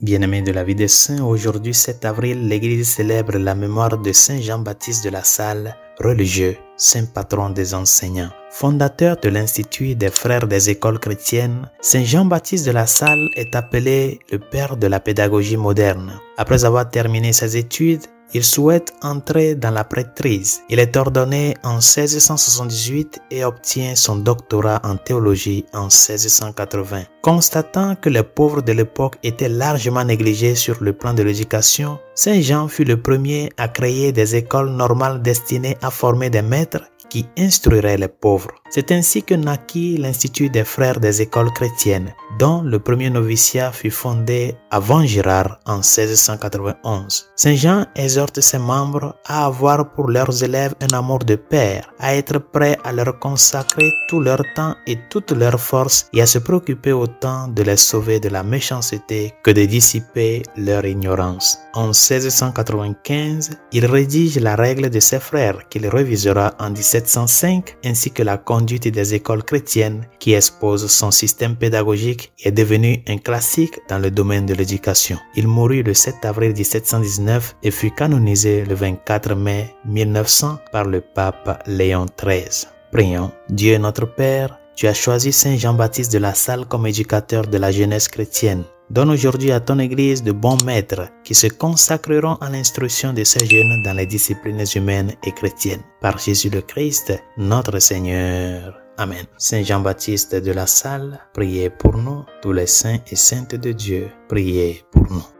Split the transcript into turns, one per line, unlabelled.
Bien-aimés de la vie des saints, aujourd'hui 7 avril, l'Église célèbre la mémoire de Saint Jean-Baptiste de La Salle, religieux, saint patron des enseignants. Fondateur de l'Institut des Frères des Écoles chrétiennes, Saint Jean-Baptiste de La Salle est appelé le père de la pédagogie moderne. Après avoir terminé ses études, il souhaite entrer dans la prêtrise. Il est ordonné en 1678 et obtient son doctorat en théologie en 1680. Constatant que les pauvres de l'époque étaient largement négligés sur le plan de l'éducation, Saint Jean fut le premier à créer des écoles normales destinées à former des maîtres qui instruiraient les pauvres. C'est ainsi que naquit l'Institut des Frères des Écoles chrétiennes, dont le premier noviciat fut fondé à Vaugirard en 1691. Saint Jean exhorte ses membres à avoir pour leurs élèves un amour de père, à être prêts à leur consacrer tout leur temps et toute leur force et à se préoccuper autant de les sauver de la méchanceté que de dissiper leur ignorance. En 1695, il rédige la règle de ses frères qu'il révisera en 1705 ainsi que la conduite des écoles chrétiennes qui expose son système pédagogique et est devenu un classique dans le domaine de l'éducation. Il mourut le 7 avril 1719 et fut canonisé le 24 mai 1900 par le pape Léon XIII. Prions. Dieu notre Père, tu as choisi Saint Jean-Baptiste de La Salle comme éducateur de la jeunesse chrétienne. Donne aujourd'hui à ton Église de bons maîtres qui se consacreront à l'instruction de ces jeunes dans les disciplines humaines et chrétiennes. Par Jésus le Christ, notre Seigneur. Amen. Saint Jean-Baptiste de La Salle, priez pour nous. Tous les saints et saintes de Dieu, priez pour nous.